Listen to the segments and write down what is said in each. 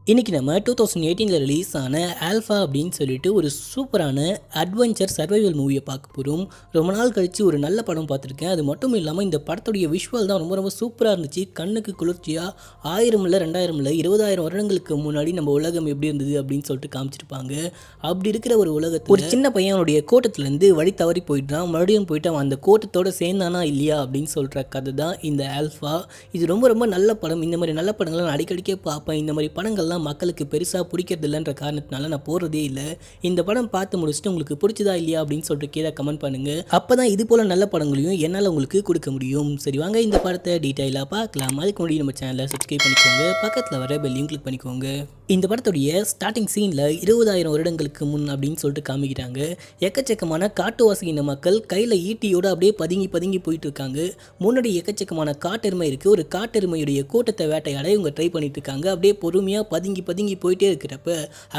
இன்றைக்கி நம்ம 2018 ரிலீஸ் ஆன ஆல்ஃபா அப்படின்னு சொல்லிட்டு ஒரு சூப்பரான அட்வென்ச்சர் சர்வைவல் மூவியை பார்க்க போகிறோம். ரொம்ப நாள் கழித்து ஒரு நல்ல படம் பார்த்துருக்கேன். அது மட்டும் இல்லாமல் இந்த படத்துடைய விஷுவல் தான் ரொம்ப ரொம்ப சூப்பராக இருந்துச்சு. கண்ணுக்கு குளிர்ச்சியாக 1000 இல்லை 2000 இல்லை 20,000 வருடங்களுக்கு முன்னாடி நம்ம உலகம் எப்படி இருந்தது அப்படின்னு சொல்லிட்டு காமிச்சிருப்பாங்க. அப்படி இருக்கிற ஒரு உலகத்தில் ஒரு சின்ன பையனுடைய கோட்டத்துலேருந்து வழி தவறி போயிட்டான். மறுபடியும் போயிட்டு அவன் அந்த கோட்டத்தோடு சேர்ந்தானா இல்லையா அப்படின்னு சொல்கிற கதை தான் இந்த ஆல்ஃபா. இது ரொம்ப ரொம்ப நல்ல படம். இந்த மாதிரி நல்ல படங்களை நான் அடிக்கடிக்கே பார்ப்பேன். இந்த மாதிரி படங்கள்லாம் மக்களுக்கு பெருசாக பிடிக்கிறது இல்லைன்ற காரணத்தினால நான் போகிறதே இல்லை. இந்த படம் பார்த்து முடிச்சுட்டு உங்களுக்கு பிடிச்சதா இல்லையா அப்படின்னு சொல்லிட்டு கீழே கமெண்ட் பண்ணுங்கள். அப்போ தான் இது போல் நல்ல படங்களையும் என்னால் உங்களுக்கு கொடுக்க முடியும். சரி வாங்க இந்த படத்தை டீட்டெயிலாக பார்க்கலாம். அதுக்கு முன்னாடி நம்ம சேனலை சப்ஸ்கிரைப் பண்ணிக்கோங்க, பக்கத்தில் வர பெல்லையும் கிளிக் பண்ணிக்கோங்க. இந்த படத்துடைய ஸ்டார்டிங் சீனில் 20,000 வருடங்களுக்கு முன் அப்படின்னு சொல்லிட்டு காமிக்கிறாங்க. எக்கச்சக்கமான காட்டுவாசின மக்கள் கையில் ஈட்டியோடு அப்படியே பதுங்கி போயிட்டு இருக்காங்க. முன்னாடி எக்கச்சக்கமான காட்டெருமை இருக்குது. ஒரு காட்டெருமையுடைய கூட்டத்தை வேட்டையாட இவங்க ட்ரை பண்ணிட்டு இருக்காங்க. அப்படியே பொறுமையாக பதுங்கி போயிட்டே இருக்கிறப்ப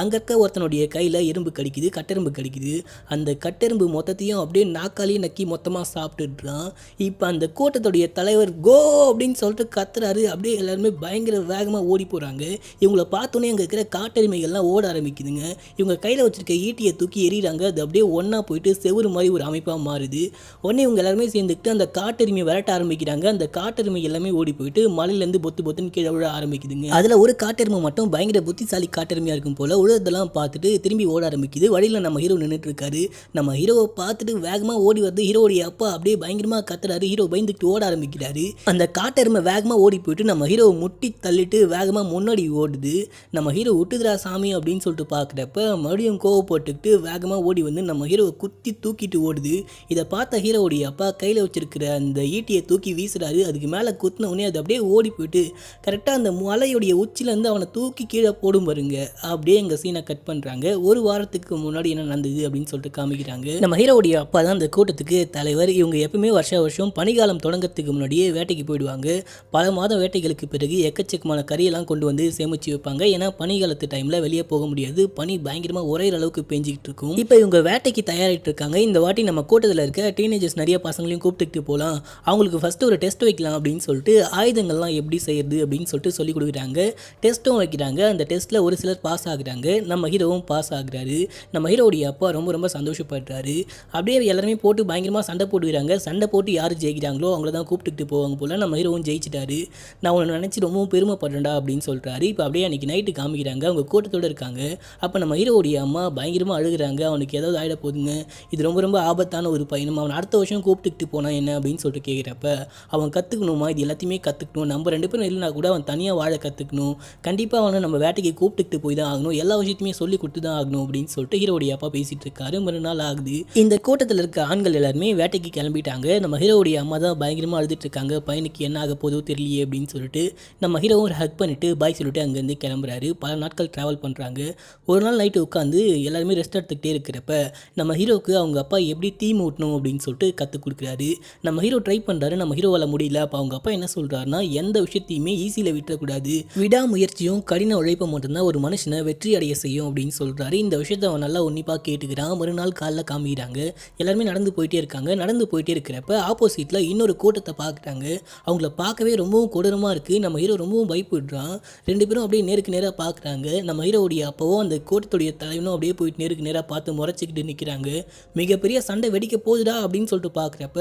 அங்கே இருக்க ஒருத்தனுடைய கையில் எறும்பு கடிக்குது, கட்டெரும்பு கடிக்குது. அந்த கட்டெரும்பு மொத்தத்தையும் அப்படியே நாக்காலேயே நக்கி மொத்தமாக சாப்பிட்டுடுறான். இப்போ அந்த கூட்டத்துடைய தலைவர் கோ அப்படின்னு சொல்லிட்டு கத்துறாரு. அப்படியே எல்லாருமே பயங்கர வேகமாக ஓடி போகிறாங்க. இவங்கள பார்த்தோன்னே அங்கே இருக்கிற காட்டெருமைகள்லாம் ஓட ஆரம்பிக்குதுங்க. இவங்க கையில் வச்சுருக்க ஈட்டியை தூக்கி எறிகிறாங்க. அது அப்படியே ஒன்றா போயிட்டு செவுறு மாதிரி ஒரு அமைப்பாக மாறுது. உடனே இவங்க எல்லாருமே சேர்ந்துக்கிட்டு அந்த காட்டெருமையை விரட்ட ஆரம்பிக்கிறாங்க. அந்த காட்டெருமை எல்லாமே ஓடி போயிட்டு மலையிலேருந்து பொத்துன்னு கீழே விழ ஆரம்பிக்குதுங்க. அதில் ஒரு காட்டெருமை மட்டும் பயங்கர புத்திசாலி காட்டெருமையாக இருக்கும் போல் உழுதெல்லாம் பார்த்துட்டு திரும்பி ஓட ஆரம்பிக்குது. வழியில் நம்ம ஹீரோ நின்றுட்டு இருக்காரு. நம்ம ஹீரோவை பார்த்துட்டு வேகமாக ஓடி வருது. ஹீரோடைய அப்பா அப்படியே பயங்கரமாக கத்துறாரு. ஹீரோ பயந்துக்கிட்டு ஓட ஆரம்பிக்கிறாரு. அந்த காட்டெருமை வேகமாக ஓடி போயிட்டு நம்ம ஹீரோவை முட்டி தள்ளிட்டு வேகமாக முன்னாடி ஓடுது. நம்ம ஹீரோ விட்டுதுரா சாமி அப்படின்னு சொல்லிட்டு பார்க்குறப்ப மறுபடியும் கோவப்பட்டுக்கிட்டு வேகமாக ஓடி வந்து நம்ம ஹீரோவை குத்தி தூக்கிட்டு ஓடுது. இதை பார்த்த ஹீரோவுடைய அப்பா கையில் வச்சிருக்கிற அந்த ஈட்டியை தூக்கி வீசுறாரு. அதுக்கு மேலே குத்தின உடனே அது அப்படியே ஓடி போயிட்டு கரெக்டாக அந்த மலையுடைய உச்சிலேருந்து அவனை தூக்கி கீழே போடும் பாருங்க. அப்படியே எங்கள் சீனை கட் பண்ணுறாங்க. ஒரு வாரத்துக்கு முன்னாடி என்ன நடந்தது அப்படின்னு சொல்லிட்டு காமிக்கிறாங்க. நம்ம ஹீரோவுடைய அப்பா தான் அந்த கூட்டத்துக்கு தலைவர். இவங்க எப்பவுமே வருஷம் பனிக்காலம் தொடங்கிறதுக்கு முன்னாடியே வேட்டைக்கு போயிடுவாங்க. பல மாதம் வேட்டைகளுக்கு பிறகு எக்கச்சக்கமான கறியெல்லாம் கொண்டு வந்து சேமிச்சு வைப்பாங்க. ஏன்னா பனிக்காலத்து டைமில் வெளியே போக முடியாது. பனி பயங்கரமாக ஒரே அளவுக்கு பெஞ்சிக்கிட்டு இருக்கும். இப்போ இவங்க வேட்டைக்கு தயாரிட்டு இருக்காங்க. இந்த வாட்டி நம்ம கூட்டத்தில் இருக்க டீனேஜர்ஸ் நிறைய பசங்களையும் கூப்பிட்டுக்கிட்டு போகலாம். அவங்களுக்கு ஃபஸ்ட்டு ஒரு டெஸ்ட் வைக்கலாம் அப்படின்னு சொல்லிட்டு ஆயுதங்கள்லாம் எப்படி செய்யறது அப்படின்னு சொல்லிட்டு சொல்லி கொடுக்குறாங்க. டெஸ்ட்டும் வைக்கிறாங்க. அந்த டெஸ்ட்டில் ஒரு சிலர் பாஸ் ஆகுறாங்க. நம்ம ஹீரோவும் பாஸ் ஆகுறாரு. நம்ம ஹீரோடைய அப்பா ரொம்ப சந்தோஷப்படுறாரு. அப்படியே எல்லாருமே போட்டு பயங்கரமாக சண்டை போட்டுக்கிறாங்க. சண்டை போட்டு யார் ஜெயிக்கிறாங்களோ அவங்கள தான் கூப்பிட்டுக்கிட்டு போவாங்க போல். நம்ம ஹீரோவும் ஜெயிச்சிட்டாரு. நான் உன்னை நினச்சி ரொம்பவும் பெருமைப்படுறேன்டா அப்படின்னு சொல்கிறாரு. இப்போ அப்படியே அன்றைக்கி நைட்டு காமிக்கிறாங்க. அவங்க கூட்டத்தோடு இருக்காங்க. அப்போ நம்ம ஹீரோடைய அம்மா பயங்கரமாக அழுகிறாங்க. அவனுக்கு ஏதாவது ஆகிட போதுங்க, இது ரொம்ப ஆபத்தான ஒரு பயணம், அவன் அடுத்த வருஷம் கூப்பிட்டுக்கிட்டு போனால் என்ன அப்படின்னு சொல்லிட்டு கேட்குறப்ப அவன் கற்றுக்கணுமா, இது எல்லாத்தையுமே கற்றுக்கணும், நம்ம 2 பேரும் இல்லைனா கூட அவன் தனியாக வாழ கற்றுக்கணும், கண்டிப்பாக அவனை நம்ம வேட்டைக்கு கூப்பிட்டுக்கிட்டு போய் தான் ஆகணும், எல்லா விஷயத்தையுமே சொல்லி கொடுத்து தான் ஆகணும் அப்படின்னு சொல்லிட்டு ஹீரோடைய அப்பா பேசிகிட்டு இருக்காரு. மறுநாள் ஆகுது. இந்த கூட்டத்தில் இருக்க ஆண்கள் எல்லாருமே வேட்டைக்கு கிளம்பிட்டாங்க. நம்ம ஹீரோடைய அம்மா தான் பயங்கரமாக அழுதுட்டு இருக்காங்க. பையனுக்கு என்ன ஆக போதோ தெரியலையே அப்படின்னு சொல்லிட்டு நம்ம ஹீரோவும் ஒரு ஹக் பண்ணிவிட்டு பாய் சொல்லிட்டு அங்கேருந்து கிளம்புறாரு. பல நாட்கள் ட்ராவல் பண்ணுறாங்க. ஒரு நாள் நைட்டு உட்காந்து எல்லாருமே ரெஸ்ட் எடுத்துக்கிட்டே இருக்கிறப்ப நம்ம ஹீரோவுக்கு அவங்க அப்பா எப்படி தீ மூட்டணும் அப்படின்னு சொல்லிட்டு கற்றுக் கொடுக்குறாரு. நம்ம ஹீரோ ட்ரை பண்ணுறாரு. நம்ம ஹீரோவால் முடியல. அப்போ அவங்க அப்பா என்ன சொல்கிறாருன்னா, எந்த விஷயத்தையுமே ஈஸியில் விட்டுறக்கூடாது, விடாமுயற்சியும் கடின உழைப்பும் மட்டும்தான் ஒரு மனுஷனை வெற்றி அடைய செய்யும் அப்படின்னு சொல்கிறாரு. இந்த விஷயத்தை அவன் நல்லா உன்னிப்பாக கேட்டுக்கிறான். மறுநாள் காலைல காமிக்கிறாங்க. எல்லாருமே நடந்து போயிட்டே இருக்காங்க. நடந்து போயிட்டே இருக்கிறப்ப ஆப்போசிட்டில் இன்னொரு கூட்டத்தை பார்க்குறாங்க. அவங்கள பார்க்கவே ரொம்பவும் கொடூரமாக இருக்குது. நம்ம ஹீரோ ரொம்பவும் பயப்படுறான். 2 பேரும் அப்படியே நேருக்கு நேராக பார்க்குறாங்க. நம்ம ஹீரோவுடைய அப்பவும் அந்த கூட்டத்துடைய தலைவனும் அப்படியே போயிட்டு நேருக்கு நேராக பார்த்து முறைச்சிக்கிட்டு நிற்கிறாங்க. மிகப்பெரிய சண்டை வெடிக்க போகுதுடா அப்படின்னு சொல்லிட்டு பார்க்குறப்ப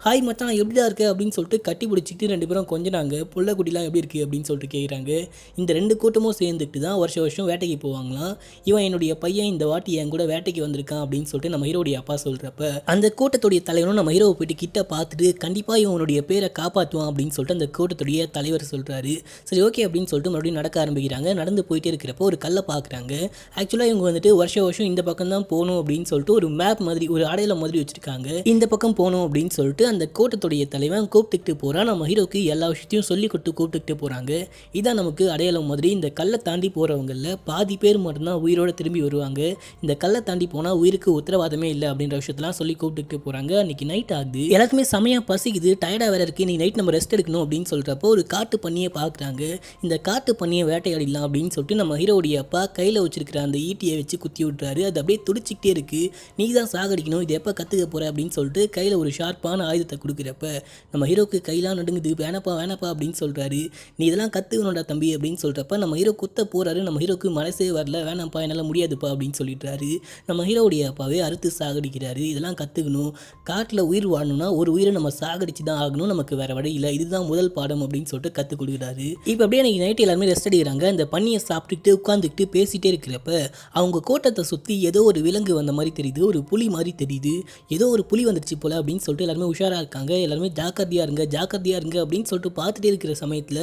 ஹாய் மச்சான் எப்படிடா இருக்கு அப்படின்னு சொல்லிட்டு கட்டி பிடிச்சிட்டு 2 பேரும் கொஞ்சினாங்க. புள்ள குட்டிலாம் எப்படி இருக்குது அப்படின்னு சொல்லிட்டு கேட்குறாங்க. இந்த 2 கூட்டமும் சேர்ந்துக்கிட்டு தான் வருஷம் வேட்டைக்கு போவாங்களாம். இவன் என்னுடைய பையன் இந்த வாட்டி என் கூட வேட்டைக்கு வந்திருக்கான் அப்படின்னு சொல்லிட்டு நம்ம ஹீரோடைய அப்பா சொல்கிறப்ப அந்த கூட்டத்துடைய தலைவனும் நம்ம ஹீரோவை போயிட்டு கிட்ட பார்த்துட்டு கண்டிப்பாக இவனுடைய பேரை காப்பாற்றுவான் அப்படின்னு சொல்லிட்டு அந்த கூட்டத்துடைய தலைவர் சொல்கிறாரு. சரி ஓகே அப்படின்னு சொல்லிட்டு மறுபடியும் நடக்க ஆரம்பிக்கிறாங்க. நடந்து போயிட்டே இருக்கிறப்போ ஒரு கல்லை பார்க்குறாங்க. ஆக்சுவலாக இவங்க வந்துட்டு வருஷம் இந்த பக்கம் தான் போகணும் அப்படின்னு சொல்லிட்டு ஒரு மேப் மாதிரி ஒரு அடையாளம் மாதிரி வச்சுருக்காங்க. இந்த பக்கம் போகணும் அப்படின்னு சொல்லிட்டு அந்த கூட்டத்துடைய தலைவன் கூப்பிட்டுக்கிட்டு போகிறான். நம்ம ஹீரோக்கு எல்லா விஷயத்தையும் சொல்லி கொடுத்து கூப்பிட்டுக்கிட்டு போகிறாங்க. இதான் நமக்கு அடையாளம் மாதிரி. இந்த கல்லை தாண்டி போகிறவங்களில் பாதி பேர் மட்டும்தான் உயிரோடு திரும்பி வருவாங்க. இந்த கல்லை தாண்டி போனால் உயிருக்கு உத்தரவாதமே இல்லை அப்படின்ற விஷயத்தெல்லாம் சொல்லி கூப்பிட்டுக்கிட்டு போகிறாங்க. அன்றைக்கி நைட் ஆகுது. எல்லாருக்குமே செமையாக பசிக்குது, டயர்டாக வேறு இருக்குது, நீ நைட் நம்ம ரெஸ்ட் எடுக்கணும் அப்படின்னு சொல்கிறப்போ ஒரு காட்டு பண்ணியை பார்க்குறாங்க. இந்த காட்டு பண்ணியை வேட்டையாடிடலாம் அப்படின்னு சொல்லிட்டு நம்ம ஹீரோடைய அப்பா கையில் வச்சிருக்கிற அந்த ஈட்டியை வச்சு குத்தி விட்றாரு. அது அப்படியே துடிச்சிக்கிட்டே இருக்குது. நீ தான் சாகடிக்கணும், இது எப்போ கற்றுக்க போகிற அப்படின்னு சொல்லிட்டு கையில் ஒரு ஷார்ப்பான ஆயுதத்தை கொடுக்குறப்ப நம்ம ஹீரோக்கு கையெல்லாம் நடுங்குது. வேணப்பா அப்படின்னு சொல்கிறாரு. நீ இதெல்லாம் கற்றுக்கணும்டா தம்பி அப்படின்னு சொல்கிறப்ப நம்ம ஹீரோ குத்த போகிறாரு. நம்ம ஹீரோக்கு மனசே வரல, வேணாம்ப்பா என்னால் முடியாதுப்பா அப்படின்னு சொல்லிடுறாரு. நம்ம ஹீரோவுடைய அப்பாவே அறுத்து சாகடிக்கிறாரு. இதெல்லாம் கற்றுக்கணும், காட்டில் உயிர் வாழணும்னா ஒரு உயிரை நம்ம சாகடிச்சு தான் ஆகணும், நமக்கு வேறு வழி இல்லை, இதுதான் முதல் பாடம் அப்படின்னு சொல்லிட்டு கற்றுக் கொடுக்குறாரு. இப்போ அப்படியே அன்றைக்கி நைட்டு எல்லாருமே ரெஸ்ட் எடுக்கிறாங்க. அந்த பண்ணியை சாப்பிட்டுக்கிட்டு உட்காந்துக்கிட்டு பேசிகிட்டே இருக்கிறப்ப அவங்க கோட்டத்தை சுற்றி ஏதோ ஒரு விலங்கு வந்த மாதிரி தெரியுது, ஒரு புலி மாதிரி தெரியுது. ஏதோ ஒரு புலி வந்துருச்சு போல் அப்படின்னு சொல்லிட்டு எல்லாருமே உஷாராக இருக்காங்க. எல்லாருமே ஜாக்கிரதையாக இருங்க ஜாக்கிரதையாக இருங்க அப்படின்னு சொல்லிட்டு பார்த்துட்டே இருக்கிற சமயத்தில்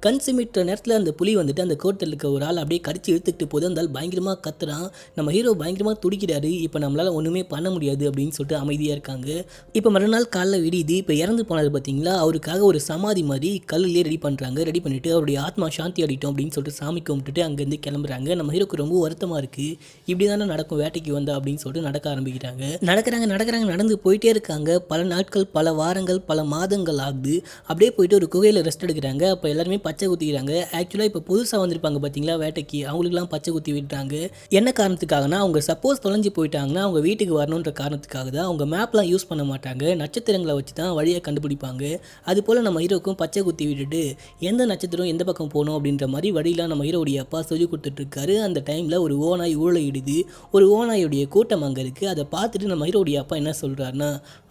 கண் சிமிட்டுற நேரத்தில் அந்த புலி வந்துட்டு அந்த கோட்டத்தில் இருக்க ஒரு ஆள் அப்படியே கடிச்சு இழுத்துக்கிட்டு போது அந்த ஆள் பயங்கரமாக கத்துறான். நம்ம ஹீரோ பயங்கரமாக துடிக்கிறாரு. இப்போ நம்மளால் ஒன்றுமே பண்ண முடியாது அப்படின்னு சொல்லிட்டு அமைதியாக இருக்காங்க. இப்போ மறுநாள் காலைல விடியுது. இப்போ இறந்து போனது பார்த்தீங்களா, அவருக்காக ஒரு சமாதி மாதிரி கல்லுலேயே ரெடி பண்ணுறாங்க. ரெடி பண்ணிவிட்டு அவருடைய ஆத்மா சாந்தி அடிட்டோம் அப்படின்னு சொல்லிட்டு சாமி கும்பிட்டுட்டு அங்கேருந்து கிளம்புறாங்க. நம்ம ஹீரோக்கு ரொம்ப வருத்தமாக இருக்குது. இப்படி தானே நடக்கும் வேட்டைக்கு வந்தா அப்படின்னு சொல்லிட்டு நடக்க ஆரம்பிக்கிறாங்க. நடக்கிறாங்க நடந்து போயிட்டே இருக்காங்க. பல நாட்கள், பல வாரங்கள், பல மாதங்கள் ஆகுது. அப்படியே போயிட்டு ஒரு குகையில் ரெஸ்ட் எடுக்கிறாங்க. அப்போ எல்லாருமே பச்சை குத்திக்கிறாங்க. ஆக்சுவலாக இப்போ புதுசாக வந்திருப்பாங்க பார்த்தீங்களா வேட்டைக்கு, அவங்களுக்குலாம் பச்சை குத்தி விட்டுறாங்க. என்ன காரணத்துக்காகனா, அவங்க சப்போஸ் தொலைஞ்சு போயிட்டாங்கன்னா அவங்க வீட்டுக்கு வரணுன்ற காரணத்துக்காக தான். அவங்க மேப்லாம் யூஸ் பண்ண மாட்டாங்க, நட்சத்திரங்களை வச்சு தான் வழியை கண்டுபிடிப்பாங்க. அது போல் நம்ம ஹீரோக்கும் பச்சை குத்தி விட்டுட்டு எந்த நட்சத்திரம் எந்த பக்கம் போகணும் அப்படின்ற மாதிரி வழியெலாம் நம்ம ஹீரோடைய அப்பா சொல்லி கொடுத்துட்ருக்காரு. அந்த டைமில் ஒரு ஓநாய் ஊழையிடுது. ஒரு ஓநாயுடைய கூட்டம் அங்கே இருக்குது. அதை பார்த்துட்டு நம்ம ஹீரோடைய அப்பா என்ன சொல்கிறாருன்னா,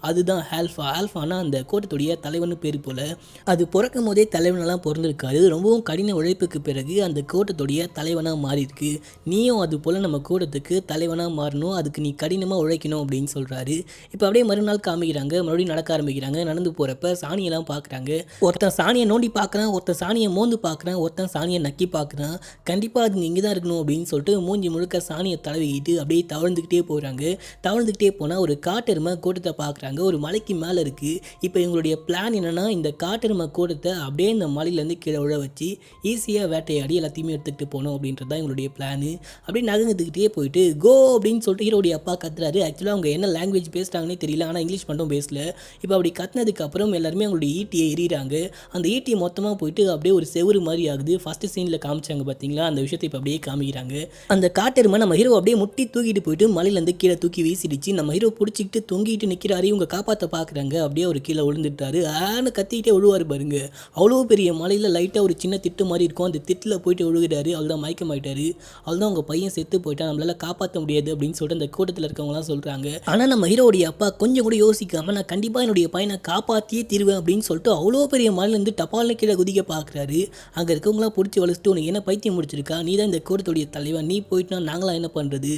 அதுதான் ஆல்ஃபானா அந்த கூட்டத்துடைய தலைவனு பேர் போல். அது பிறக்கும் போதே தலைவனெல்லாம் பிறந்திருக்காரு. ரொம்பவும் கடின உழைப்புக்கு பிறகு அந்த கூட்டத்துடைய தலைவனாக மாறியிருக்கு. நீயும் அது போல் நம்ம கூட்டத்துக்கு தலைவனாக மாறணும், அதுக்கு நீ கடினமாக உழைக்கணும் அப்படின்னு சொல்கிறாரு. இப்போ அப்படியே மறுநாள் காமிக்கிறாங்க. மறுபடியும் நடக்க ஆரம்பிக்கிறாங்க. நடந்து போகிறப்ப சாணியெல்லாம் பார்க்குறாங்க. ஒருத்தன் சாணியை நோண்டி பார்க்குறான், ஒருத்தன் சாணியை மோந்து பார்க்குறான், ஒருத்தன் சாணியை நக்கி பார்க்குறான். கண்டிப்பாக அது இங்கே தான் இருக்கணும் அப்படின்னு சொல்லிட்டு மூஞ்சி முழுக்க சாணியை தடவிக்கிட்டு அப்படியே தவழ்ந்துக்கிட்டே போகிறாங்க. தவழ்ந்துக்கிட்டே போனால் ஒரு காட்டெருமை கூட்டத்தை பார்க்குறாங்க. ஒரு மலைக்கு மேலே இருக்குது. இப்போ எங்களுடைய பிளான் என்னென்னா, இந்த காட்டெருமை கூட்டத்தை அப்படியே இந்த மலையிலேருந்து கீழே விழ வச்சு ஈஸியாக வேட்டையாடி எல்லாத்தையுமே எடுத்துக்கிட்டு போகணும் அப்படின்றது தான் எங்களுடைய பிளானு. அப்படியே நகர்ந்துக்கிட்டே போயிட்டு கோ அப்படின்னு சொல்லிட்டு ஹீரோடைய அப்பா கத்துறாரு. ஆக்சுவலாக அவங்க என்ன லாங்குவேஜ் பேசுகிறாங்கன்னே தெரியல, ஆனால் இங்கிலீஷ் மட்டும் பேசல. இப்போ அப்படி கத்துனதுக்கப்புறம் எல்லாருமே அவங்களுடைய ஈட்டியை எறிகிறாங்க. அந்த ஈட்டியை மொத்தமாக போயிட்டு அப்படியே ஒரு செவுறு மாதிரி ஆகுது. ஃபஸ்ட்டு சீனில் காமிச்சாங்க பார்த்தீங்களா, அந்த விஷயத்தை இப்போ அப்படியே காமிக்கிறாங்க. அந்த காட்டெருமை நம்ம ஹீரோ அப்படியே முட்டி தூக்கிட்டு போயிட்டு மலையிலேருந்து கீழே தூக்கி வீசிடுச்சு. நம்ம ஹீரோ பிடிச்சிக்கிட்டு தொங்கிட்டு நிற்கிறாரு. இவங்க காப்பாற்ற பார்க்குறாங்க. அப்படியே ஒரு கீழே விழுந்துட்டாரு. ஆன்னு கத்திக்கிட்டே விழுவார் பாருங்க. அவ்வளோ பெரிய மலையில் லைட்டாக ஒரு சின்ன திட்டு மாதிரி இருக்கும். அந்த திட்டில் போயிட்டு விழுகிறாரு. அவள்தான் மயக்கமாயிட்டாரு. அவள்தான் அவங்க பையன் செத்து போயிட்டா, நம்மளால் காப்பாற்ற முடியாது அப்படின்னு சொல்லிட்டு அந்த கூட்டத்தில் இருக்கவங்களாம் சொல்கிறாங்க. ஆனால் நம்ம ஹீரோடைய அப்பா கொஞ்சம் கூட யோசிக்காமல், நான் கண்டிப்பாக என்னுடைய பையனை காப்பாற்றியே தீருவேன் அப்படின்னு சொல்லிட்டு அவ்வளோ பெரிய மலையிலேருந்து டப்பாலில் கீழே குதிக்க பார்க்குறாரு. அங்கே இருக்கவங்களாம் பிடிச்சி வலிச்சிட்டு, உனக்கு என்ன பைத்தியம் முடிச்சிருக்கா, நீ தான் இந்த கூட்டத்துடைய தலைவன், நீ போயிட்டுனா நாங்களாம் என்ன பண்ணுறது,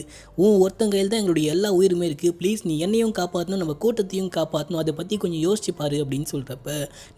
ஒருத்தன் கையில் தான் எங்களுடைய எல்லா உயிருமே இருக்குது, ப்ளீஸ் நீ என்னையும் காப்பாற்றணும், நம்ம கூட்டத்தையும் காப்பாற்றணும், அதை பற்றி கொஞ்சம் யோசிச்சுப்பாரு அப்படின்னு சொல்கிறப்ப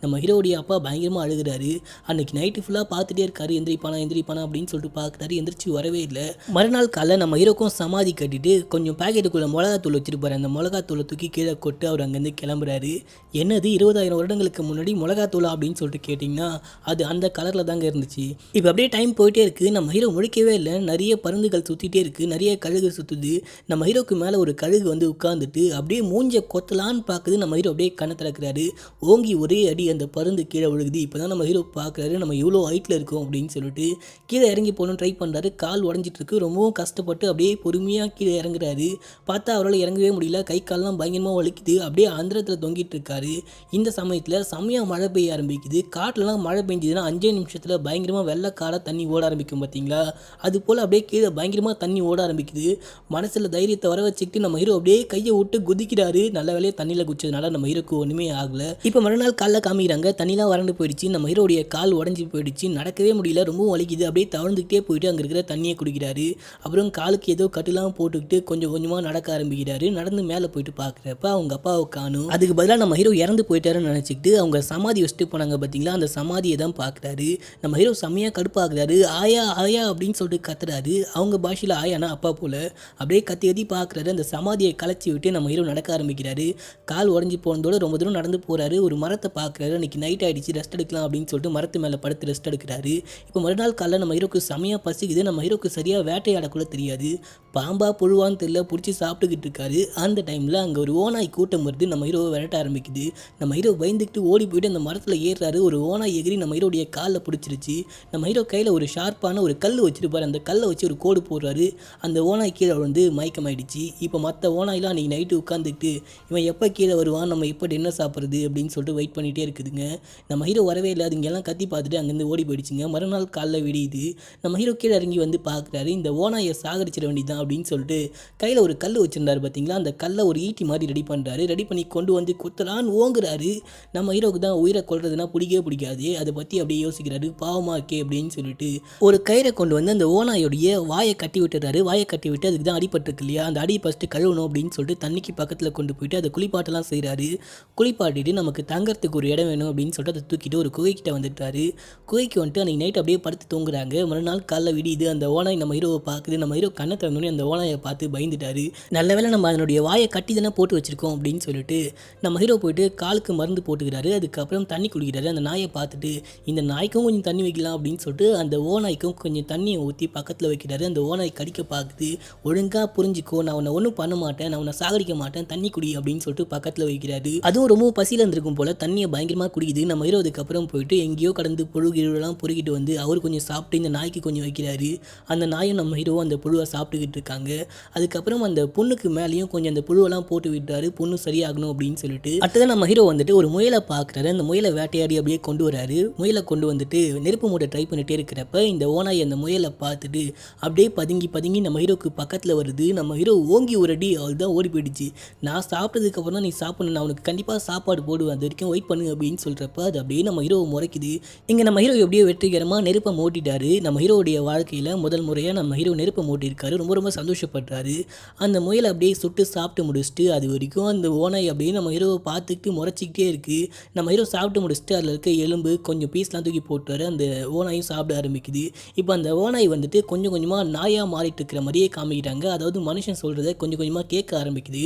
நம்ம ஹீரோடைய அப்பா பயங்கரமாக அழுகிறாரு. அன்றைக்கி நைட்டு ஃபுல்லாக பார்த்துட்டே இருக்காரு. எந்திரிப்பானா அப்படின்னு சொல்லிட்டு பார்க்குறாரு. எந்திரிச்சு வரவே இல்லை. மறுநாள் காலை நம்ம ஹீரோக்கும் சமாதி கட்டிட்டு கொஞ்சம் பேக்கெட்டுக்குள்ளே மிளகாத்தூள் வச்சுருப்பாரு. அந்த மிளகாத்தூளை தூக்கி கீழே கொட்டு அவர் அங்கேருந்து கிளம்புறாரு. என்னது 20,000 வருடங்களுக்கு முன்னாடி மிளகாத்தூளா அப்படின்னு சொல்லிட்டு கேட்டிங்கன்னா, அது அந்த கலரில் தாங்க இருந்துச்சு. இப்போ அப்படியே டைம் போயிட்டே இருக்குது. நம்ம ஹீரோ முடிக்கவே இல்லை. நிறைய பருந்துகள் சுற்றிட்டே இருக்குது, நிறைய கழுகு சுற்றுது. நம்ம ஹீரோக்கு மேலே ஒரு கழுகு வந்து உட்காந்துட்டு அப்படியே மூஞ்ச கொத்தலான்னு பார்க்குது. நம்ம ஹீரோ அப்படியே கண்ணை திறக்கிறாரு. ஓங்கி ஒரே அடி அந்த பருந்து கீழே விழுகுது. இப்போ தான் நம்ம ஹீரோ பார்க்குறாரு, நம்ம இவ்வளோ ஹைட்டில் இருக்கோம் அப்படின்னு சொல்லிட்டு கீழே இறங்கி போகணும்னு ட்ரை பண்ணுறாரு. கால் உடஞ்சிட்டு இருக்கு. ரொம்பவும் கஷ்டப்பட்டு அப்படியே பொறுமையாக கீழே இறங்குறாரு. பார்த்தா அவரால் இறங்கவே முடியல. கை கால்லாம் பயங்கரமாக வலிக்குது. அப்படியே அந்தரத்தில் தொங்கிட்டு இருக்காரு. இந்த சமயத்தில் செம்மையாக மழை பெய்ய ஆரம்பிக்குது. காட்டிலலாம் மழை பெஞ்சதுன்னா 5 நிமிஷத்தில் பயங்கரமாக வெள்ளக்கார தண்ணி ஓட ஆரம்பிக்கும் பார்த்தீங்களா, அது போல் அப்படியே கீழே பயங்கரமாக தண்ணி ஓட ஆரம்பிக்குது. மனசில் தைரியத்தை வர வச்சுக்கிட்டு நம்ம ஹீரோ அப்படியே கையை விட்டு குதிக்கிறாரு. நல்ல வேலையை தண்ணியில் குதிச்சதுனால நம்ம ஹீரோக்கு ஒன்றுமே ஆகலை. இப்போ மறுநாள் காலைல காமிக்கிறாங்க. தண்ணிலாம் வறண்டு போயிடுச்சு. நம்ம ஹீரோடைய கால் உடஞ்சி போயிடுச்சு. நடக்கவே முடியல, ரொம்பவும் வலிக்குது. அப்படியே தவழ்ந்துக்கிட்டே போயிட்டு அங்கே இருக்கிற தண்ணியை குடிக்கிறாரு. அப்புறம் காலுக்கு ஏதோ கட்டுலாம் போட்டுக்கிட்டு கொஞ்சம் கொஞ்சமாக நடக்க ஆரம்பிக்கிறாரு. நடந்து மேலே போயிட்டு பார்க்குறப்ப அவங்க அப்பாவை காணும். அதுக்கு பதிலாக நம்ம ஹீரோ இறந்து போயிட்டாருன்னு நினச்சிக்கிட்டு அவங்க சமாதி வச்சுட்டு போனாங்க பார்த்தீங்களா, அந்த சமாதியை தான் பார்க்குறாரு. நம்ம ஹீரோ செம்மையாக கடுப்பாகிறாரு. ஆயா ஆயா அப்படின்னு சொல்லிட்டு கத்துறாரு. அவங்க பாஷையில் ஆயானா அப்பா போல். அப்படியே கத்தி பார்க்குறாரு. அந்த சமாதியை கலைச்சி விட்டு நம்ம ஹீரோ நடக்க ஆரம்பிக்கிறாரு. கால் உடஞ்சி போனதோட ரொம்ப தூரம் நடந்து போகிறாரு. ஒரு மரத்தை பார்க்குறாரு. அன்றைக்கி நைட் ஆகிடுச்சு, ரெஸ்ட் எடுக்கலாம் அப்படின்னு சொல்லிட்டு மரத்து மேலே படுத்து ரெஸ்ட் எடுக்கிறாரு. இப்போ மறுநாள் காலைல நம்ம ஹீரோக்கு செம்மையாக பசிக்குது. நம்ம ஹீரோக்கு சரியாக வேட்டையாடக்குள்ள தெரியாது. பாம்பா புழுவான்னு தெரியல, பிடிச்சி சாப்பிட்டுக்கிட்டு இருக்காரு. அந்த டைமில் அங்கே ஒரு ஓநாய் கூட்டம் வருது. நம்ம ஹீரோவை விரட்ட ஆரம்பிக்குது. நம்ம ஹீரோ பயந்துக்கிட்டு ஓடி போயிட்டு அந்த மரத்தில் ஏறுறாரு. ஒரு ஓநாய் எகிரி நம்ம ஹீரோடைய காலில் பிடிச்சிருச்சு. நம்ம ஹீரோ கையில் ஒரு ஷார்ப்பான ஒரு கல் வச்சுருப்பார். அந்த கல்லை வச்சு ஒரு கோடு போடுறாரு. அந்த ஓநாய் கீழே வந்து மயக்கமாயிடுச்சு. இப்போ மற்ற ஓநாயெலாம் அன்றைக்கி நைட்டு உட்காந்துக்கிட்டு இவன் எப்போ கீழே வருவான், நம்ம எப்போ டின்னர் சாப்பிட்றது அப்படின்னு சொல்லிட்டு வெயிட் பண்ணிகிட்டே இருக்குதுங்க. நம்ம ஹீரோ வரவே இல்லை. அதுங்கெல்லாம் கத்தி பார்த்துட்டு அங்கேருந்து ஓடி போயிடுச்சுங்க. மறுநாள் காலைல விடியுது. நம்ம ஹீரோ கீழே இறங்கி வந்து பார்க்குறாரு. இந்த ஓநாயை சாகடிச்சிட வேண்டியதுதான் அப்படின்னு சொல்லிட்டு கையில் ஒரு கல் வச்சுருந்தாரு பார்த்தீங்களா, அந்த கல்லை ஒரு ஈட்டி மாதிரி ரெடி பண்ணுறாரு. ரெடி பண்ணி கொண்டு வந்து குத்தலான்னு ஓங்குறாரு. நம்ம ஹீரோவுக்கு தான் உயிரை கொல்றதுனா பிடிக்கவே பிடிக்காது. அதை பற்றி அப்படியே யோசிக்கிறாரு. பாவமாக இருக்கே அப்படின்னு சொல்லிட்டு ஒரு கயிறை கொண்டு வந்து அந்த ஓநாயோடைய வாயை கட்டி விட்டுறாரு. வாயை கட்டி விட்டு அதுக்கு தான் அடிபட்டிருக்கு இல்லையா, அந்த அடி ஃபஸ்ட்டு கழுவணும் அப்படின்னு சொல்லிட்டு தண்ணிக்கு பக்கத்தில் கொண்டு போயிட்டு அதை குளிப்பாட்டெல்லாம் செய்கிறாரு. குளிப்பாட்டிட்டு நமக்கு தங்கறதுக்கு ஒரு இடம் வேணும் அப்படின்னு சொல்லிட்டு அதை தூக்கிட்டு ஒரு குகைக்கிட்ட வந்துட்டாரு. குகைக்கு வந்துட்டு அன்றைக்கி நைட் அப்படியே படுத்து தூங்குறாங்க. மறுநாள் காலைல விடியுது. அந்த ஓனாய் நம்ம ஹீரோவை பார்க்குது. நம்ம ஹீரோ கண்ணை திறந்தோடனே அந்த ஓனாயை பார்த்து பயந்துட்டாரு. நல்ல வேளை நம்ம அதனுடைய வாயை கட்டி தானே போட்டு வச்சிருக்கோம் அப்படின்னு சொல்லிட்டு நம்ம ஹீரோ போயிட்டு காலுக்கு மருந்து போட்டுக்கிறாரு. அதுக்கப்புறம் தண்ணி குடிக்கிறாரு. அந்த நாயை பார்த்துட்டு இந்த நாய்க்கும் கொஞ்சம் தண்ணி வைக்கலாம் அப்படின்னு சொல்லிட்டு அந்த ஓநாய்க்கும் கொஞ்சம் தண்ணியை ஊற்றி பக்கத்தில் வைக்கிறாரு. அந்த ஓநாய் கடிக்க பார்க்குது. ஒழுங்காக புரிஞ்சிக்கோ, நான் உன்னை ஒன்றும் பண்ண மாட்டேன், நான் உன்னை சாகடிக்க மாட்டேன், தண்ணி குடி அப்படின்னு சொல்லிட்டு பக்கத்தில் வைக்கிறாரு. அதுவும் ரொம்ப பசியில் இருந்திருக்கும் போல் தண்ணியை பயங்கரமாக குடிக்குது. நம்ம ஹீரோ அதுக்கப்புறம் போயிட்டு எங்கேயோ கடந்து புழு கிழலாம் பொறுக்கிட்டு வந்து அவர் கொஞ்சம் சாப்பிட்டு இந்த நாய்க்கு கொஞ்சம் வைக்கிறாரு. அந்த நாயும் நம்ம ஹீரோ அந்த புழுவை சாப்பிட்டுக்கிட்டு இருக்காங்க. அதுக்கப்புறம் அந்த புண்ணுக்கு மேலேயும் கொஞ்சம் அந்த புழுவெல்லாம் போட்டு விட்டாரு, புண்ணு சரியாகணும் அப்படின்னு சொல்லிட்டு. அடுத்ததான் நம்ம ஹீரோ வந்துட்டு ஒரு முயலை பார்க்குறாரு. அந்த முயலை வேட்டையாடி அப்படியே கொண்டு வராரு. முயலை கொண்டு வந்துட்டு நெருப்பு மூட்டை ட்ரை பண்ணிட்டே இருக்கிறப்ப இந்த ஓனாய் அந்த முயலை பார்த்துட்டு அப்படியே பதுங்கி பதுங்கி நம்ம ஹீரோக்கு பக்கத்தில் வருது. நம்ம ஹீரோ ஓங்கி ஒரு அடி அவள் தான் ஓடி போயிடுச்சு. நான் சாப்பிட்டதுக்கப்புறம் தான் நீ சாப்பிடணும், நான் அவனுக்கு கண்டிப்பாக சாப்பாடு போடுவேன், அது வரைக்கும் வெயிட் பண்ணு அப்படின்னு சொல்கிறப்ப அது அப்படியே நம்ம ஹீரோ முறைக்குது. இங்கே நம்ம ஹீரோ எப்படியோ வெற்றிகரமாக நெருப்பை மூட்டிட்டாரு. நம்ம ஹீரோடைய வாழ்க்கையில் முதல் முறையாக நம்ம ஹீரோ நெருப்பை மூட்டியிருக்காரு. ரொம்ப ரொம்ப சந்தோஷப்படுறாரு. அந்த முயலை அப்படியே சுட்டு சாப்பிட்டு முடிச்சுட்டு அது வரைக்கும் அந்த ஓனாய் அப்படியே நம்ம ஹீரோவை பார்த்துக்கிட்டு முறைச்சிக்கிட்டே இருக்குது. நம்ம ஹீரோ சாப்பிட்டு முடிச்சுட்டு அதில் இருக்க எலும்பு கொஞ்சம் பீஸ்லாம் தூக்கி போட்டுறாரு. அந்த ஓனாயும் சாப்பிட ஆரம்பிக்குது. இப்போ அந்த ஓனாய் வந்துட்டு கொஞ்சம் கொஞ்சமாக நாயாக மாறிட்டு இருக்கிற மாதிரியே காமிக்கிறாங்க. அதாவது மனுஷன் சொல்கிறத கொஞ்சம் கொஞ்சமாக கேட்க ஆரம்பிக்குது.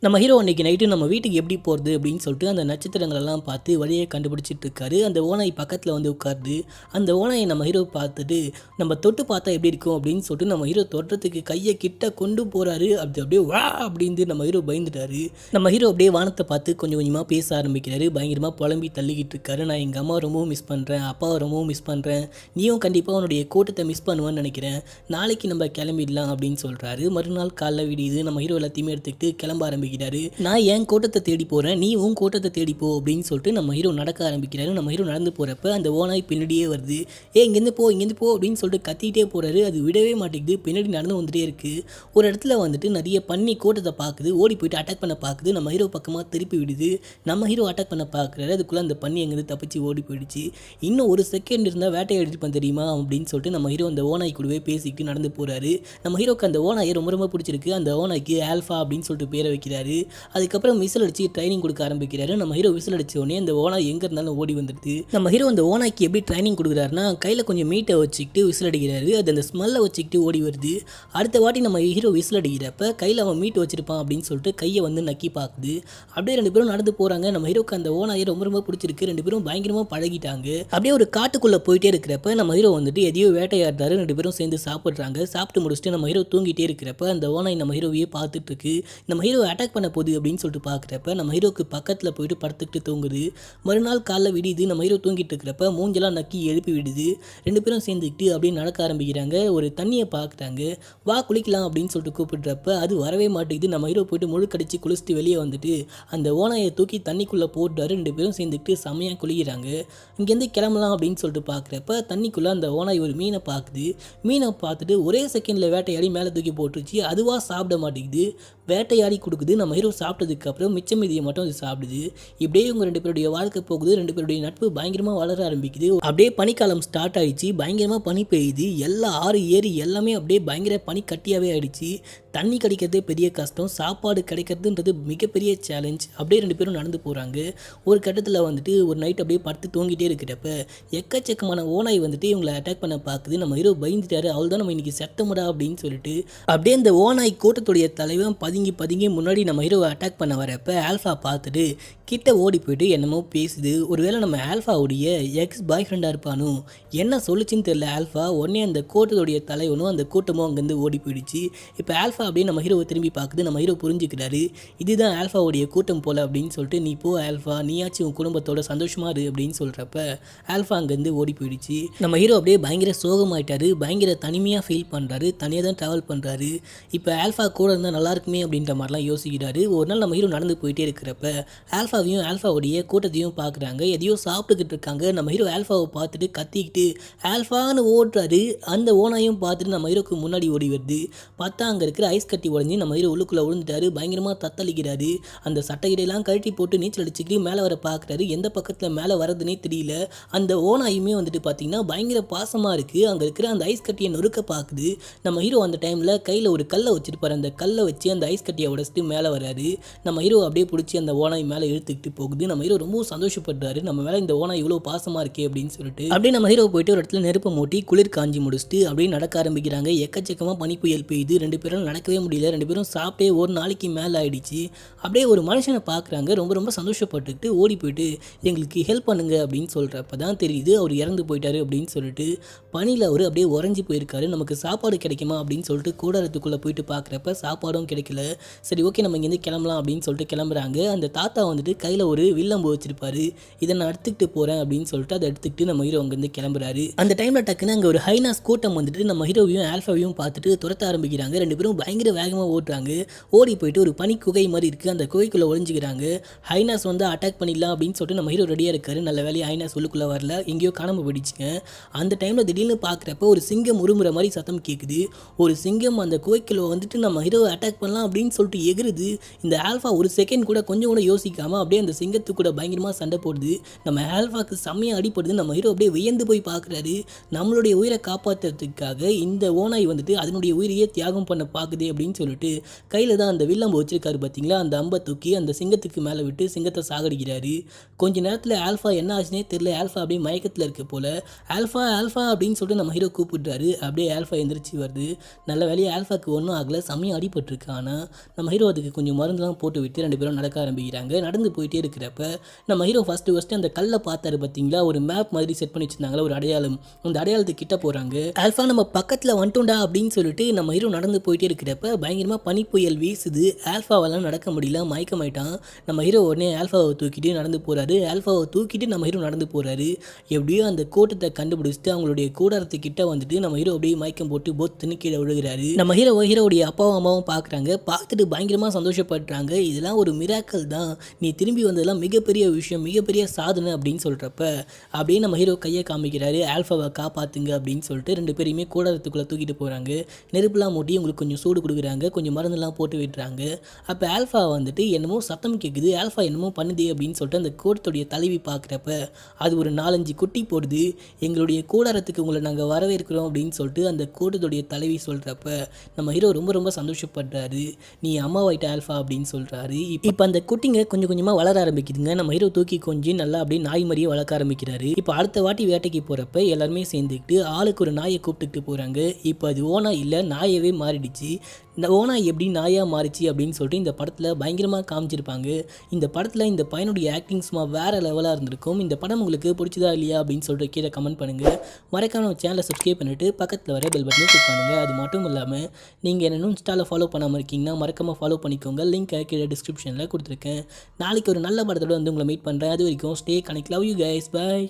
நம்ம ஹீரோ அன்றைக்கி நைட்டு நம்ம வீட்டுக்கு எப்படி போகிறது அப்படின்னு சொல்லிட்டு அந்த நட்சத்திரங்களெல்லாம் பார்த்து வழியை கண்டுபிடிச்சிட்டு இருக்காரு. அந்த ஓனாய் பக்கத்தில் வந்து உட்காருது. அந்த ஓனாயை நம்ம ஹீரோ பார்த்துட்டு நம்ம தொட்டு பார்த்தா எப்படி இருக்கும் அப்படின்னு சொல்லிட்டு நம்ம ஹீரோ தொடுறதுக்கு கையை கிட்ட கொண்டு போகிறாரு. அது அப்படியே வா அப்படின்னு நம்ம ஹீரோ பயந்துட்டாரு. நம்ம ஹீரோ அப்படியே வானத்தை பார்த்து கொஞ்சம் கொஞ்சமாக பேச ஆரம்பிக்கிறாரு. பயங்கரமாக புலம்பி தள்ளிக்கிட்டு இருக்காரு. நான் எங்கள் அம்மா ரொம்பவும் மிஸ் பண்ணுறேன், அப்பாவை ரொம்பவும் மிஸ் பண்ணுறேன், நீயும் கண்டிப்பாக உன்னுடைய கூட்டத்தை மிஸ் பண்ணுவேன்னு நினைக்கிறேன், நாளைக்கு நம்ம கிளம்பிடலாம் அப்படின்னு சொல்கிறாரு. மறுநாள் காலைல விடியுது. நம்ம ஹீரோ எல்லாத்தையுமே எடுத்துக்கிட்டு கிளம்ப ஆரம்பிக்கிறாரு. நான் என் கூட்டத்தை தேடி போகிறேன், நீ உன் கூட்டத்தை தேடி போ அப்படின்னு சொல்லிட்டு நம்ம ஹீரோ நடக்க ஆரம்பிக்கிறாரு. நம்ம ஹீரோ நடந்து போகிறப்ப அந்த ஓனாய் பின்னாடியே வருது. இங்கேருந்து போ இங்கேருந்து போ அப்படின்னு சொல்லிட்டு கத்திக்கிட்டே போகிறாரு. அது விடவே மாட்டேங்குது. பின்னாடி நடந்து வந்துட்டே இருக்குது. ஒரு இடத்துல வந்துட்டு நிறைய பண்ணி கூட்டத்தை பார்க்குது. ஓடி போயிட்டு அட்டாக் பண்ண பார்க்குது. நம்ம ஹீரோ பக்கமாக திருப்பி விடுது. நம்ம ஹீரோ அட்டாக் பண்ண பார்க்குறாரு. அதுக்குள்ளே அந்த பண்ணி எங்கேருந்து தப்பிச்சு ஓடி போயிடுச்சு. இன்னும் ஒரு செகண்ட் இருந்தால் வேட்டையாடிருப்பேன் தெரியுமா அப்படின்னு சொல்லிட்டு நம்ம ஹீரோ அந்த ஓனாய் கூடவே பேசிக்கிட்டு நடந்து போகிறாரு. நம்ம ஹீரோக்கு அந்த ஓனாயை ரொம்ப ரொம்ப பிடிச்சிருக்கு. அந்த ஓனாய்க்கு ஆல்ஃபா அப்படின்னு சொல்லிட்டு பேரை வைக்கிறாரு. அதுக்கப்புறம் விசில் அடிச்சு ட்ரைனிங் கொடுக்க ஆரம்பிக்கிறாரு. நம்ம ஹீரோ விசில் அடிச்ச உடனே அந்த ஓனாய் எங்கே இருந்தாலும் ஓடி வந்துடுது. நம்ம ஹீரோ அந்த ஓனாய்க்கு எப்படி ட்ரைனிங் கொடுக்குறாருன்னா கையில் கொஞ்சம் மீட்டை வச்சுக்கிட்டு விசில் அடிக்கிறாரு. அது அந்த ஸ்மெல்லை வச்சுக்கிட்டு ஓடி வருது. அடுத்த வாட்டி நம்ம ஹீரோ விசில் அடிக்கிறப்ப கையில் அவன் மீட்டு வச்சிருப்பான் அப்படின்னு சொல்லிட்டு கையை வந்து நக்கி பார்க்குது. அப்படியே ரெண்டு பேரும் நடந்து போகிறாங்க. நம்ம ஹீரோக்கு அந்த ஓனாயை ரொம்ப ரொம்ப பிடிச்சிருக்கு. ரெண்டு பேரும் பயங்கரமாக பழகிட்டாங்க. அப்படியே ஒரு காட்டுக்குள்ளே போயிட்டே இருக்கிறப்ப நம்ம ஹீரோ வந்துட்டு எதையோ வேட்டையாடுறாரு. ரெண்டு பேரும் சேர்ந்து சாப்பிட்றாங்க. சாப்பிட்டு முடிச்சுட்டு நம்ம ஹீரோ தூங்கிட்டே இருக்கிறப்ப அந்த ஓனாய் நம்ம ஹீரோவையே பார்த்துட்டு இருக்கு. நம்ம ஹீரோ அட்டாக் பண்ண போகுது அப்படின்னு சொல்லிட்டு பார்க்குறப்ப நம்ம ஹீரோக்கு பக்கத்தில் போயிட்டு படுத்துக்கிட்டு தூங்குது. மறுநாள் காலைல விடியுது. நம்ம ஹீரோ தூங்கிட்டு இருக்கிறப்ப மூஞ்செல்லாம் நக்கி எழுப்பி விடுது. ரெண்டு பேரும் சேர்ந்துக்கிட்டு அப்படியே நடக்க ஆரம்பிக்கிறாங்க. ஒரு தண்ணியை பார்க்குறாங்க. வா குளிக்கலாம் அப்படின்னு சொல்லிட்டு கூப்பிடுறப்ப அது வரவே மாட்டேங்குது. நம்ம ஹீரோ போயிட்டு முழுக்கடிச்சு குளிச்சுட்டு வெளியே வந்துட்டு அந்த ஓனாயை தூக்கி தண்ணிக்குள்ளே போட்டாரு. ரெண்டு பேரும் சேர்ந்துக்கிட்டு செம்மையாக குளிக்கிறாங்க. இங்கேருந்து கிளம்பலாம் அப்படின்னு சொல்லிட்டு பார்க்குறப்ப தண்ணிக்குள்ளே அந்த ஓனாய் ஒரு மீனை பார்க்குது. மீனை பார்த்துட்டு ஒரே செகண்டில் வேட்டையாடி மேலே தூக்கி போட்டுருச்சு. அதுவாக சாப்பிட மாட்டேங்குது. வேட்டையாடி கொடுக்குது. நம்ம ஹீரோ சாப்பிட்டதுக்கு அப்புறம் மிச்ச மீதியை மட்டும் அது சாப்பிடுது. இப்படியே இவங்க ரெண்டு பேருடைய வாழ்க்கை போகுது. ரெண்டு பேருடைய நட்பு பயங்கரமாக வளர ஆரம்பிக்குது. அப்படியே பனிக்காலம் ஸ்டார்ட் ஆயிடுச்சு. பயங்கரமாக பனி பெய்யுது. எல்லா ஆறு ஏரி எல்லாமே அப்படியே பயங்கர பனி கட்டியாகவே ஆயிடுச்சு. தண்ணி கிடைக்கிறதே பெரிய கஷ்டம், சாப்பாடு கிடைக்கிறதுன்றது மிகப்பெரிய சேலஞ்ச். அப்படியே ரெண்டு பேரும் நடந்து போகிறாங்க. ஒரு கட்டத்தில் வந்துட்டு ஒரு நைட் அப்படியே படுத்து தூங்கிட்டே இருக்கிறப்ப எக்கச்சக்கமான ஓனாய் வந்துட்டு இவங்களை அட்டாக் பண்ண பார்க்குது. நம்ம ஹீரோ பயந்துட்டாரு. அவள் தான் நம்ம இன்னைக்கு செத்தமுடா அப்படின்னு சொல்லிட்டு அப்படியே இந்த ஓனாய் கூட்டத்துடைய தலைவன் பதுங்கி பதுங்கி முன்னாடி நம்ம ஹீரோவை அட்டாக் பண்ண வரப்ப ஆல்ஃபா பார்த்துட்டு கிட்ட ஓடி போயிட்டு என்னமோ பேசுது. ஒருவேளை நம்ம ஆல்ஃபாவுடைய எக்ஸ் பாய் ஃப்ரெண்டாக இருப்பானோ, என்ன சொல்லிச்சின்னு தெரியல. ஆல்ஃபா உடனே அந்த கூட்டத்துடைய தலைவனும் அந்த கூட்டமும் அங்கேருந்து ஓடி போயிடுச்சு. இப்போ ஆல்ஃபா அப்படியே நம்ம ஹீரோவை திரும்பி பார்க்குது. நம்ம ஹீரோ புரிஞ்சுக்கிறாரு, இதுதான் ஆல்ஃபாவுடைய கூட்டம் போல் அப்படின்னு சொல்லிட்டு நீ போ ஆல்ஃபா, நீயாச்சும் உன் குடும்பத்தோட சந்தோஷமா இரு அப்படின்னு சொல்கிறப்ப ஆல்ஃபா அங்கேருந்து ஓடி போயிடுச்சு. நம்ம ஹீரோ அப்படியே பயங்கர சோகமாயிட்டாரு. பயங்கர தனிமையாக ஃபீல் பண்ணுறாரு. தனியாக தான் ட்ராவல் பண்ணுறாரு. இப்போ ஆல்ஃபா கூட இருந்தால் நல்லா இருக்குமே அப்படின்ற மாதிரிலாம் யோசிக்கிறாரு. ஒரு நாள் நம்ம ஹீரோ நடந்து போயிட்டே இருக்கிறப்ப ஆல்ஃபாவையும் ஆல்ஃபாவுடைய கூட்டத்தையும் பார்க்குறாங்க. எதையோ சாப்பிட்டுக்கிட்டு இருக்காங்க. நம்ம ஹீரோ ஆல்ஃபாவை பார்த்துட்டு கத்திக்கிட்டு ஆல்ஃபான்னு ஓடுறாரு. அந்த ஓனாயும் பார்த்துட்டு நம்ம ஹீரோக்கு முன்னாடி ஓடி வருது. பார்த்தா அங்கே இருக்கிற ஐஸ் கட்டி உடஞ்சி நம்ம ஹீரோ உள்ளுக்குள்ளே விழுந்துட்டாரு. பயங்கரமாக தத்தளிக்கிறாரு. அந்த சட்டையிடையெல்லாம் கழட்டி போட்டு நீச்சல் அடிச்சுக்கிட்டு மேலே வர பார்க்குறாரு. எந்த பக்கத்தில் மேலே வரதுன்னே தெரியல. அந்த ஓனாயுமே வந்துட்டு பார்த்தீங்கன்னா பயங்கர பாசமாக இருக்குது. அங்கே இருக்கிற அந்த ஐஸ் கட்டியை நொறுக்க பார்க்குது. நம்ம ஹீரோ அந்த டைமில் கையில் ஒரு கல்லை வச்சுருப்பார். அந்த கல்லை வச்சு அந்த ஐஸ் கட்டியை உடச்சிட்டு மேலே வராரு. நம்ம ஹீரோ அப்படியே பிடிச்சி அந்த ஓனாய் மேலே இழுத்துக்கிட்டு போகுது. நம்ம ஹீரோ ரொம்ப சந்தோஷப்படுறாரு. நம்ம மேலே இந்த ஓனாய் இவ்வளோ பாசமாக இருக்கே அப்படின்னு சொல்லிட்டு அப்படியே நம்ம ஹீரோ போயிட்டு ஒரு இடத்துல நெருப்பை மூட்டி குளிர் காஞ்சி முடிச்சுட்டு அப்படியே நடக்க ஆரம்பிக்கிறாங்க. எக்கச்சக்கமாக பனி புயல் பெய்யுது. 2 பேரும் நடக்கவே முடியல. 2 பேரும் சாப்பிட்டே ஒரு நாளைக்கு மேலே ஆயிடுச்சு. அப்படியே ஒரு மனுஷனை பார்க்குறாங்க. ரொம்ப ரொம்ப சந்தோஷப்பட்டுக்கிட்டு ஓடி போயிட்டு எங்களுக்கு ஹெல்ப் பண்ணுங்க அப்படின்னு சொல்கிறப்ப தான் தெரியுது அவர் இறந்து போயிட்டாரு அப்படின்னு சொல்லிட்டு. பனியில் அவர் அப்படியே உறைஞ்சி போயிருக்காரு. நமக்கு சாப்பாடு கிடைக்குமா அப்படின்னு சொல்லிட்டு கூடாரத்துக்குள்ளே போயிட்டு பார்க்குறப்ப சாப்பாடும் கிடைக்கல. சரி ஓகே நம்ம இங்கேருந்து கிளம்பலாம் அப்படின்னு சொல்லிட்டு கிளம்புறாங்க. அந்த தாத்தா வந்துட்டு கையில் ஒரு வில்லம்பு வச்சிருப்பாரு. இதை நான் எடுத்துக்கிட்டு போகிறேன் அப்படின்னு சொல்லிட்டு அதை எடுத்துக்கிட்டு நம்ம ஹீரோ அங்கேருந்து கிளம்புறாரு. அந்த டைமில் டக்குன்னு அங்கே ஒரு ஹைனாஸ் கூட்டம் வந்துட்டு நம்ம ஹீரோவையும் ஆல்ஃபாவையும் பார்த்துட்டு துரத்த ஆரம்பிக்கிறாங்க. 2 பேரும் பயங்கர வேகமாக ஓடுறாங்க. ஓடி போயிட்டு ஒரு பனி குகை மாதிரி இருக்குது. அந்த குகைக்குள்ளே ஒளிஞ்சிக்கிறாங்க. ஹைனாஸ் வந்து அட்டாக் பண்ணிடலாம் அப்படின்னு சொல்லிட்டு நம்ம ஹீரோ ரெடியாக இருக்காரு. நல்ல வேலையை ஹைனாஸ் உள்ளுக்குள்ளே வரல. எங்கேயோ காணாமல் போயிடுச்சுங்க. அந்த டைமில் திடீர்னு பார்க்குறப்ப ஒரு சிங்கம் உருமுறை மாதிரி சத்தம் கேட்குது. ஒரு சிங்கம் அந்த குகைக்குள்ளே வந்துட்டு நம்ம ஹீரோவை அட்டாக் பண்ணலாம் அப்படின்னு சொல்லிட்டு எகிருது. இந்த ஆல்ஃபா ஒரு செகண்ட் கூட கொஞ்சம் கூட யோசிக்காமல் அப்படியே அந்த சிங்கத்து கூட பயங்கரமாக சண்டை போடுது. நம்ம ஆல்ஃபாக்கு செம்மையாக அடிப்படுது. நம்ம ஹீரோ அப்படியே வியந்து போய் பார்க்குறாரு. நம்மளுடைய உயிரை காப்பாற்றுறதுக்காக இந்த ஓனாய் வந்துட்டு அதனுடைய உயிரையே தியாகம் பண்ண பார்க்குது அப்படின்னு சொல்லிட்டு கையில் தான் அந்த வில்லம்பு வச்சிருக்காரு பார்த்தீங்களா, அந்த அம்பை தூக்கி அந்த சிங்கத்துக்கு மேலே விட்டு சிங்கத்தை சாகடிக்கிறாரு. கொஞ்ச நேரத்தில் ஆல்ஃபா என்ன ஆச்சுனே தெரியல. ஆல்ஃபா அப்படியே மயக்கத்தில் இருக்க போல. ஆல்ஃபா ஆல்ஃபா அப்படின்னு சொல்லிட்டு நம்ம ஹீரோ கூப்பிடுறாரு. அப்படியே ஆல்ஃபா எந்திரிச்சு வருது. நல்ல வேலையை ஆல்ஃபாக்கு ஒன்றும் ஆகலை. செம்மையாக அடிபட்டுருக்கு. ஆனால் நம்ம ஹீரோ அதுக்கு கொஞ்சம் மருந்துலாம் போட்டு விட்டு 2 பேரும் நடக்க ஆரம்பிக்கிறாங்க. நடந்து போயிட்டே இருக்கிறப்ப நம்ம ஹீரோ ஃபஸ்ட்டு அந்த கல்லை பார்த்தாரு பார்த்தீங்களா, ஒரு மேப் மாதிரி செட் பண்ணி வச்சிருந்தாங்களா ஒரு அடையாளம். அந்த அடையாளத்துக்கு கிட்ட போகிறாங்க. ஆல்ஃபா நம்ம பக்கத்தில் வந்துட்டோண்டா அப்படின்னு சொல்லிட்டு நம்ம ஹீரோ நடந்து போயிட்டே இருக்கிறப்ப பயங்கரமாக பனி புயல் வீசுது. ஆல்ஃபாவெல்லாம் நடக்க முடியல, மயக்கமாயிட்டான். நம்ம ஹீரோ உடனே ஆல்ஃபாவை தூக்கிட்டு நடந்து போகிறாரு. ஆல்ஃபாவை தூக்கிட்டு நம்ம ஹீரோ நடந்து போகிறாரு. எப்படியோ அந்த கூட்டத்தை கண்டுபிடிச்சிட்டு அவங்களுடைய கூடாரத்துக்கிட்ட வந்துட்டு நம்ம ஹீரோ அப்படியே மயக்கம் போட்டு பொத்துன்னு கீழே விழுகிறாரு. நம்ம ஹீரோவுடைய அப்பாவும் அம்மாவும் பார்க்குறாங்க. பார்த்துட்டு பயங்கரமாக சந்தோஷப்படுறாங்க. இதெல்லாம் ஒரு மிராக்கல் தான், நீ திரும்பி வந்ததெல்லாம் மிகப்பெரிய விஷயம், மிகப்பெரிய சாதனை அப்படின்னு சொல்கிறப்ப அப்படியே நம்ம ஹீரோ கையை காமிக்கிறாரு. ஆல்ஃபாவை காப்பாற்றுங்க அப்படின்னு சொல்லிட்டு 2 பேரையுமே கூடாரத்துக்குள்ளே தூக்கிட்டு போகிறாங்க. நெருப்புலாம் மூட்டி உங்களுக்கு கொஞ்சம் சூடு கொடுக்குறாங்க, கொஞ்சம் மருந்துலாம் போட்டு விட்டுறாங்க. அப்போ ஆல்ஃபா வந்துட்டு என்னமோ சத்தம் கேட்குது. ஆல்ஃபா என்னமோ பண்ணுதே அப்படின்னு சொல்லிட்டு அந்த கூட்டத்துடைய தலைவி பார்க்குறப்ப அது ஒரு 4-5 குட்டி போடுது. எங்களுடைய கூடாரத்துக்கு உங்களை நாங்கள் வரவேற்கிறோம் அப்படின்னு சொல்லிட்டு அந்த கூட்டத்துடைய தலைவி சொல்கிறப்ப நம்ம ஹீரோ ரொம்ப ரொம்ப சந்தோஷப்படுறாரு. நீ அம்மாவாயிட்ட ஆல்ஃபா அப்படின்னு சொல்கிறாரு. இப்போ அந்த குட்டிங்க கொஞ்சம் கொஞ்சமாக வளர ஆரம்பிக்குதுங்க. நம்ம ஹீரோ தூக்கி கொஞ்சம் நல்லா அப்படியே நாய் மாதிரியே வளர்க்க ஆரம்பிக்கிறாரு. இப்போ அடுத்த வாட்டி வேட்டைக்கு போகிறப்ப எல்லாருமே சேர்ந்துக்கிட்டு ஆளுக்கு ஒரு நாயை கூப்பிட்டுக்கிட்டு போகிறாங்க. இப்போ அது ஓனா இல்லை, நாயவே மாறிடுச்சு. இந்த ஓனாய் எப்படி நாயாக மாறிச்சு அப்படின்னு சொல்லிட்டு இந்த படத்தில் பயங்கரமாக காமிச்சிருப்பாங்க. இந்த படத்தில் இந்த பையனுடைய ஆக்டிங் சும்மா வேறு லெவலாக இருந்திருக்கும். இந்த படம் உங்களுக்கு பிடிச்சதா இல்லையா அப்படின்னு சொல்லிட்டு கீழே கமெண்ட் பண்ணுங்கள். மறக்காம நம்ம சேனலை சப்ஸ்கிரைப் பண்ணிவிட்டு பக்கத்தில் வர பெல் பட்டனை கிளிக் பண்ணுங்கள். அது மட்டும் இல்லாமல் நீங்கள் என்ன இன்ஸ்டாவில் ஃபாலோ பண்ணாமல் இருக்கீங்கன்னா மறக்காமல் ஃபாலோ பண்ணிக்கோங்க. லிங்க் கீழே டிஸ்கிரிப்ஷனில் கொடுத்துருக்கேன். நாளைக்கு ஒரு நல்ல படத்தோடு வந்து உங்களை மீட் பண்ணுறேன். அது வரைக்கும் stay connect. Love you guys. By.